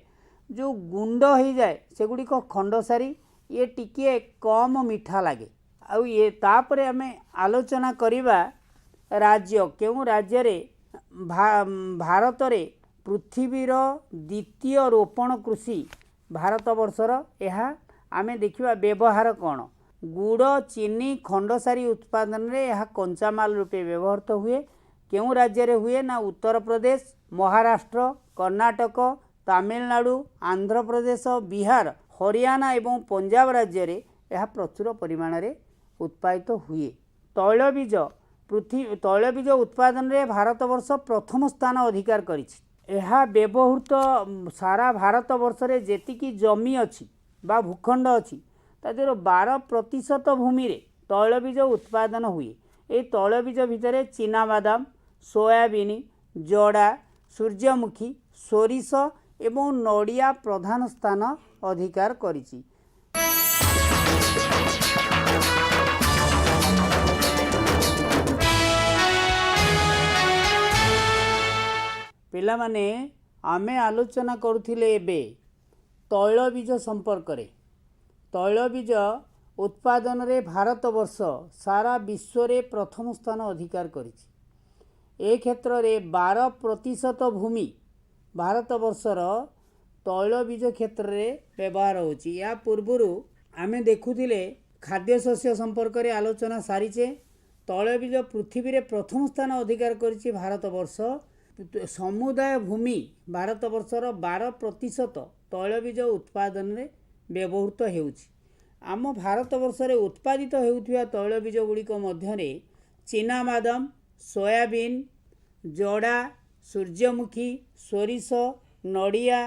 जो गुंड हो जाए सेगुड़िक खंडसारी। ये टिके कम मीठा लगे। आउ ये तापरे आमे आलोचना करिबा राज्य केउं राज्य रे भारत रे पृथ्वीर द्वितीय रोपण कृषि भारत वर्षर। यह आमे देखिबा व्यवहार कौन? गुड़, चीनी, खंडसारी उत्पादन रे यह कंचामाल रूपे व्यवहृत हुए। केउं राज्य रे हुए ना उत्तर प्रदेश, महाराष्ट्र, कर्नाटक, तमिलनाडु, आंध्र प्रदेश, बिहार, हरियाणा एवं पंजाब राज्य रे यह प्रचुर परिमाण रे उत्पादित हुए। तैलबीज तैलबीज उत्पादन रे भारत वर्ष प्रथम स्थान अधिकार करिछि। यह व्यवहृत सारा भारत वर्ष रे जेतिकी जमी अछि बा भूखंड अछि तादेर 12% भूमि रे तैलबीज उत्पादन हुए। ए तैलबीज भितर चीनाबादाम, सोयाबीन, जड़ा, सूर्यमुखी, सोरिष एवं नड़िया प्रधान स्थान अधिकार करिछि। पिला माने आमे आलोचना करुथिले एबे तैलबीज संपर्क रे। तैलबीज उत्पादन रे भारत वर्ष सारा विश्व रे प्रथम स्थान अधिकार करिछि। ए क्षेत्र रे 12% भूमि भारत वर्षर तैलबीज क्षेत्र रे व्यवहार होछि। या पूर्वरु आमे देखुथिले खाद्य शस्य संपर्क रे आलोचना सारिचे। तैलबीज पृथ्वी रे प्रथम स्थान अधिकार करिछि भारत वर्ष। समुदाय भूमि भारत वर्षर 12% तैलबीज उत्पादन रे व्यवहृत हेउछि। आम भारत वर्ष रे उत्पादित हेउथिबा तैलबीज गुड़िक मध्यरे चीनाबादाम, सोयाबीन, जड़ा, सूर्यमुखी, सोरिष, नड़िया,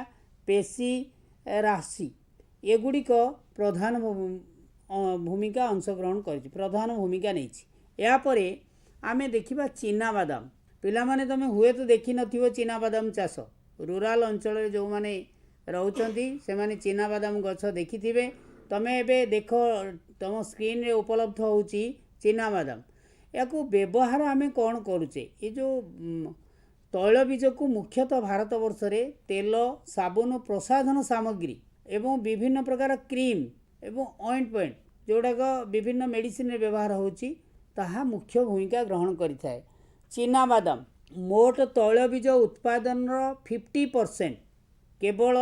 पेशी, राशि एगुड़िक प्रधान भूमिका अंशग्रहण कर प्रधान भूमिका नहीं। यापर आमे देखिबा चीनाबादाम। पिलामाने तमे हुए तो देखि नथिबो चीनाबादाम चाष। रूराल अंचल जो माने रहउचंती से माने चीनाबादाम गछ देखिथिबे। तमे एबे देख तम स्क्रीन रे उपलब्ध होउची चीनाबादाम। याकू व्यवहार आमे कौन करूचे? ये जो तैलबीज को मुख्यतः भारत वर्ष रे तेल, साबुन, प्रसाधन सामग्री एवं विभिन्न प्रकार क्रीम एवं ऑइंटमेंट जोड़ाक विभिन्न मेडिसिन रे व्यवहार होउची ताहा मुख्य भूमिका ग्रहण करिथाए। चीनाबादाम मोट तैलबीज उत्पादन 50% केवल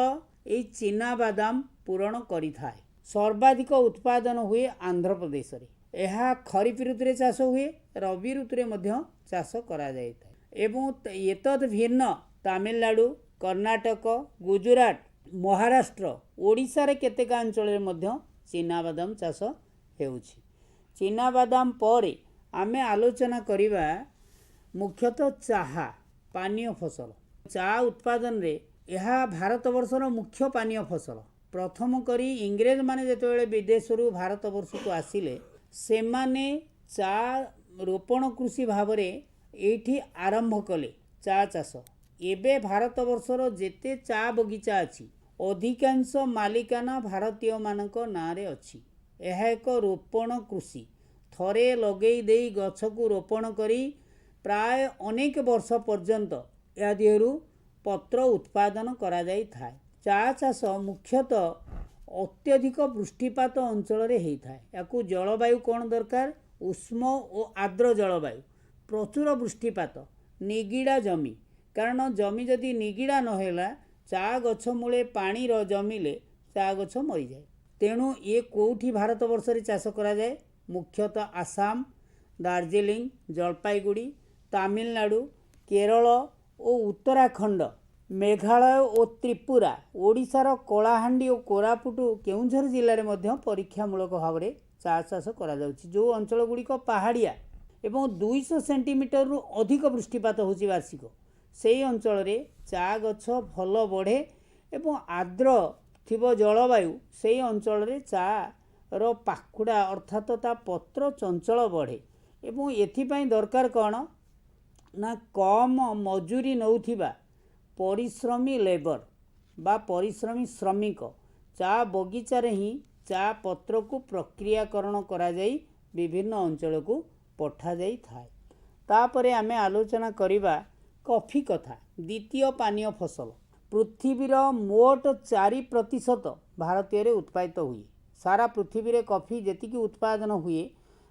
ये चीनाबादाम पूरण करिथाए। सर्वाधिक उत्पादन हुए आंध्र प्रदेश रे। यह खरीफ ऋतु रे चाष हुए, रबी ऋतु रे मध्य चाष करा जायथाए। एवं एतद भिन्न तमिलनाडु, कर्नाटक, गुजरात, महाराष्ट्र, ओडिशा रे केतेक अंचल रे मध्य चीनाबादाम चाष हेउछि। चीनाबादाम पर आमे आलोचना करिबा मुख्यतः चाहा पानीय फसल। चा उत्पादन रे यह भारत वर्षर मुख्य पानीय फसल। प्रथम करी इंग्रेज माने जेतेबेले विदेश रु भारत वर्ष को आसिले से माने चा रोपण कृषि भाव में एठी आरंभ कले चा चाष। एबे भारत वर्षर जेते चा बगीचा अछि अधिकांश मालिकाना भारतीय मानक नारे अछि। यह एक रोपण कृषि। थरे लगेई देई गछ को रोपण करी प्राय अनेक वर्ष पर्यंत या देहरु पत्र उत्पादन करा जाई थाए। चा चाष मुख्यतः अत्यधिक वृष्टिपात अंचल रे हेई थाए। याकू जलवायु कौन दरकार? उष्म और आर्द्र जलवायु, प्रचुर वृष्टिपात, निगिड़ा जमी। कारण जमी जदि निगिड़ा नहेला चा गछ मूले पानी रो जमिले चा गछ मरी जाए। तेणु ये कोठी भारत वर्ष रे चाष करा जाए? मुख्यतः आसाम, दार्जिलिंग, जलपाईगुड़ी, तमिलनाडु, केरल और उत्तराखंड, मेघालय और त्रिपुरा, ओडिशार कलाहांडी और कोरापुट केउंझर जिले में मध्य परीक्षामूलक भाव में चा चाष करा जाउछि। जो अंचल गुड़िक पहाड़िया एवं 200 सेंटीमीटर रु अधिक वृष्टिपात होछि वार्षिक, से अंचल रे चा गछ भल बढ़े एवं आर्द्र थिबो जलवायु से अंचल रे चा रो पाखुड़ा अर्थात ता पत्र चंचल बढ़े। एवं एथिपाई दरकार कौन ना कम मजूरी नौथिबा परिश्रमी लेबर बा परिश्रमी श्रमिक चा बगीचा रे ही चा पत्र को प्रक्रियाकरण करा जाई विभिन्न अंचल को पठा जाई थाए। तापरे आमे आलोचना करिबा कॉफी कथा। द्वितीय पानीय फसल। पृथ्वीर मोट 4% भारतीय रे उत्पादित हुए। सारा पृथ्वी रे कॉफी जेतिकी उत्पादन हुए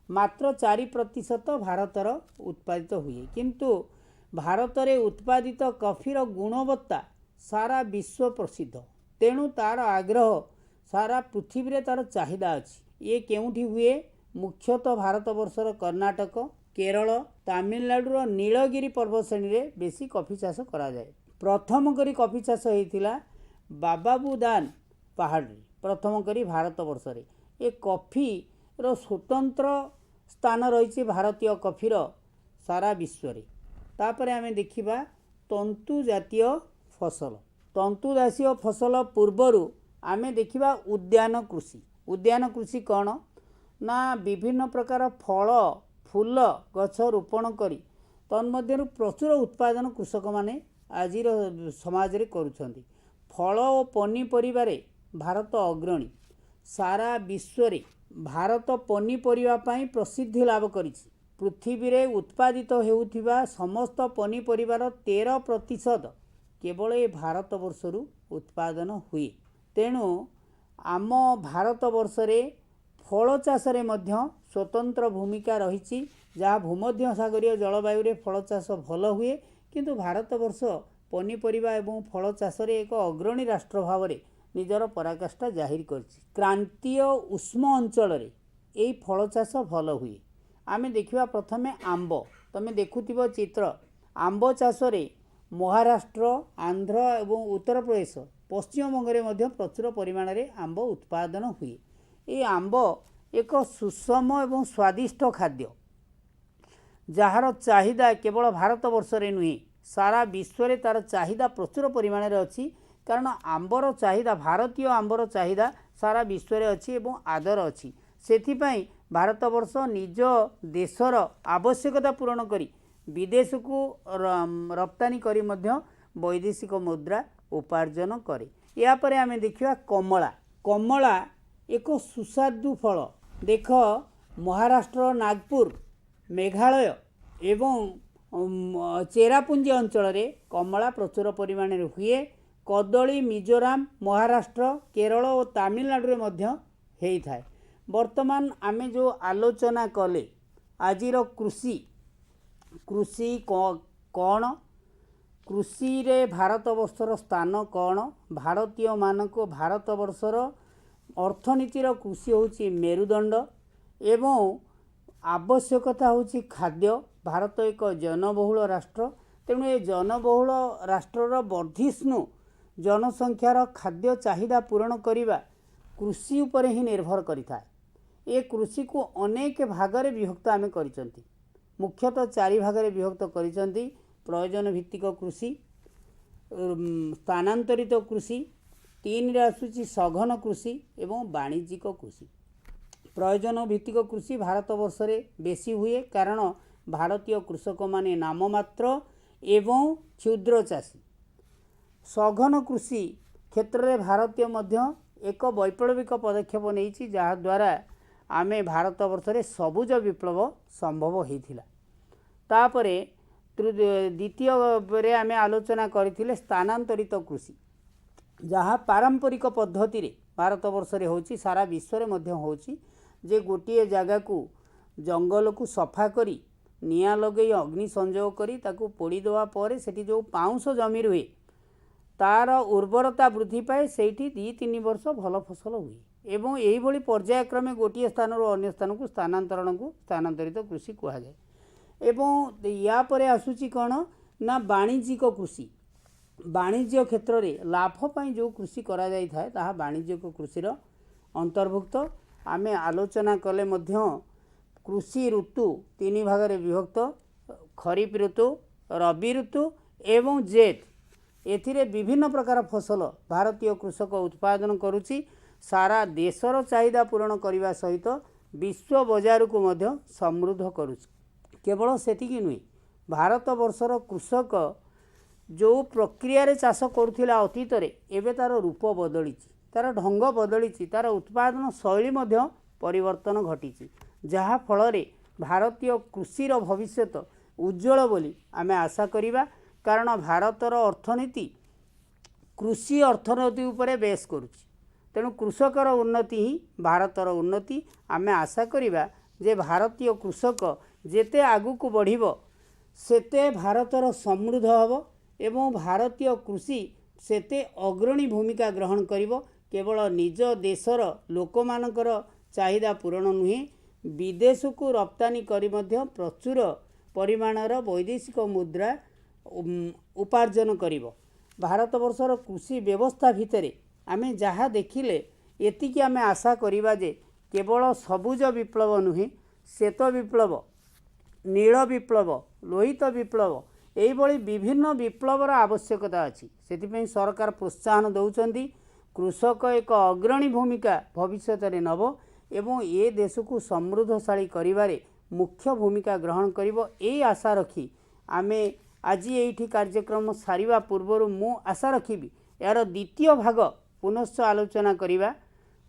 मात्र 4% भारतर उत्पादित हुए। किंतु भारत रे उत्पादित कॉफीर गुणवत्ता सारा विश्व प्रसिद्ध। तेणु तार आग्रह सारा पृथ्वी रे तार चाहिदा अछि। ये केउठी हुए? मुख्यतः भारत वर्षर कर्नाटक, केरल, तमिलनाडुर नीलगिरी पर्वतश्रेणी रे बेसी कॉफी चाष करा जाए। प्रथम करी कॉफी चाष हेतिला बाबाबुदान पहाड़ रे। प्रथम करी भारत वर्ष रे ए कॉफी रो स्वतंत्र स्थान रही भारतीय कॉफीर सारा विश्व रे। तापरे आमे देखिबा तंतु जातीय फसल। तंतु जातीय फसल पूर्वरु आमे देखिबा उद्यान कृषि। उद्यान कृषि कौन ना विभिन्न प्रकार फल फूल गछ रोपण करी तन्मध्यरु प्रचुर उत्पादन कृषक माने आजिर समाज रे करूछंती। फल और पनीपरिबा रे भारत अग्रणी। सारा विश्व रे भारत पनीपरिबा पई प्रसिद्धि लाभ करिछि। पृथ्वी रे उत्पादित हेउथिबा समस्त पनीपरिबार 13% केवल ए भारत वर्षरु उत्पादन हुए। तेणु आम भारत वर्ष रे फल चाष रे मध्य स्वतंत्र भूमिका रही। जहाँ भूमध्य सागरीय जलवायु रे फल चाष भल हुए, किंतु भारत वर्ष पनीपरिबा एवं फल चाष रे एक अग्रणी राष्ट्र भाव रे निजर पराकाष्ठा जाहिर करछि। क्रांतीय उष्म अंचल रे एई फल चाष भल हुए। आमे देखिबा प्रथमे आंब। तमे देखुथिबो चित्र। आंब चाष रे महाराष्ट्र, आंध्र एवं उत्तर प्रदेश, पश्चिम बंग रे मध्य प्रचुर परिमाण रे आंब उत्पादन हुए। ए आंब एक सुषम एवं स्वादिष्ट खाद्य जार चाहिदा केवल भारत वर्ष रे नुहे सारा विश्व रे तार चाहिदा प्रचुर परिमाण रे अछि। कारण आंबर चाहिदा भारतीय आंबर चाहिदा सारा विश्व रे अछि एवं आदर अछि। सेथिपाई भारतवर्ष निज देशर आवश्यकता पूरण करी विदेश को रप्तानी करी मध्य वैदेशिक मुद्रा उपार्जन करे। यापर आम देखा कमला। कमला एक सुस्वादु फल। देख महाराष्ट्र नागपुर मेघालय एवं चेरापुंजी अंचल रे कमला प्रचुर परिमाण हुए। कदली मिजोराम महाराष्ट्र केरल और तमिलनाडु रे मध्य हेई थाए। वर्तमान आमे जो आलोचना कले आजिर कृषि कृषि कौन कृषि रे भारतवर्षर स्थान कौन भारतीय मानक भारतवर्षर अर्थनीतिर कृषि होची मेरुदंड एवं आवश्यकता होची खाद्य। भारत एक जनबहुल राष्ट्र तेणु ए जनबहुल राष्ट्रर वर्धिष्णु जनसंख्यार खाद्य चाहिदा पूरण करिबा कृषि उपरे ही निर्भर करिथाए। ए कृषि को अनेक भागरे विभक्त आमे करिसंती। मुख्यतः 4 भागरे विभक्त करिसंती। प्रयोजन भित्तिक कृषि, स्थानांतरित कृषि, 3 रे आसुची सघन कृषि एवं वाणिज्यिक कृषि। प्रयोजन भित्तिक कृषि भारतवर्ष रे बेसी हुए कारण भारतीय कृषक माने नाममात्र एवं क्षुद्र चाषी। सघन कृषि क्षेत्र में भारतीय मध्य एक वैप्लविक पदक्षेप नहीं जहाद्वारा आमे भारतवर्ष रे सबुज विप्लव संभव होता। तापर द्वितीय आमे आलोचना करथिले स्थानांतरित कृषि जहाँ पारंपरिक पद्धति रे भारतवर्ष रे होची सारा विश्व रे मध्य होची जे गोटे जगह को जंगल को सफा करी निया लगे अग्नि संयोग करी ताकू पोड़ी देवा पर सेठी जो पाउंस जमी रुहे तार उर्वरता वृद्धि पाए सेठी 2-3 वर्ष भल फसल हुए एवं यही भली पर्यायक्रमे गोटे स्थान अन्य स्थान को स्थानांतरित कृषि कहा जाए। एवं या परे आसुची कौन ना वाणिज्यिक कृषि। वाणिज्य क्षेत्र में लाभ पाई जो कृषि करा जाय थाए ताहा वाणिज्यिक कृषिर अंतर्भुक्त। आमे आलोचना कले मध्य कृषि ऋतु 3 भागरे विभक्त खरीफ ऋतु रबी ऋतु एवं जेठ। एथिरे विभिन्न प्रकार फसल भारतीय कृषक उत्पादन करुची सारा देशर चाहिदा पूरण करने सहित विश्व बजार को मध्य समृद्ध करुची। केवल सेतिकी नुहे भारत वर्षर कृषक जो प्रक्रिया रे चाष करुथिला अतीत रे एबे तार रूप बदली तार ढंग बदली तार उत्पादन शैली मध्य परिवर्तन घटी जहा फल रे भारतीय कृषिर भविष्यत उज्जवल बोली आमे आशा करिबा कारण भारतर अर्थनीति कृषि अर्थनीति उपरे बेस करुछि। तेणु कृषकर उन्नति ही भारतर उन्नति। आमे आशा करिबा जे भारतीय कृषक जेते आगु को बढ़िबो सेते भारतर समृद्ध हबो एवं भारतीय कृषि सेते अग्रणी भूमिका ग्रहण करिबो। केवल निज देशर लोकमानकर चाहिदा पूरण नुहे विदेश को रप्तानी करी मध्य प्रचुर परिमाणर वैदेशिक मुद्रा उपार्जन करिबो। भारतवर्षर कृषि व्यवस्था भितरे आमे जहाँ देखिले एतिकी आमे आशा करिबा जे केवल सबुज विप्लव नुहे श्वेत विप्लव नील विप्लव लोहित विप्लव यही विभिन्न विप्लवर आवश्यकता अच्छी। से सरकार प्रोत्साहन दौरान कृषक एक अग्रणी भूमिका भविष्य में नब एवं ए देश को समृद्धशाली करिबारे मुख्य भूमिका ग्रहण करिबो ए आशा रखी आमे आज ये कार्यक्रम सारिबा पूर्व मु आशा रखी यार द्वितीय भाग पुनश्च आलोचना करिबा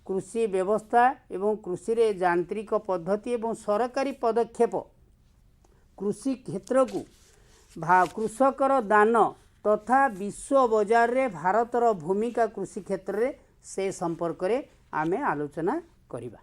कृषि व्यवस्था एवं कृषि रे यांत्रिक पद्धति एवं सरकारी पदक्षेप कृषि क्षेत्र को कृषकर दान तथा विश्व बजार रे भारतर भूमिका कृषि क्षेत्र रे से संपर्क रे आमे आलोचना करिबा।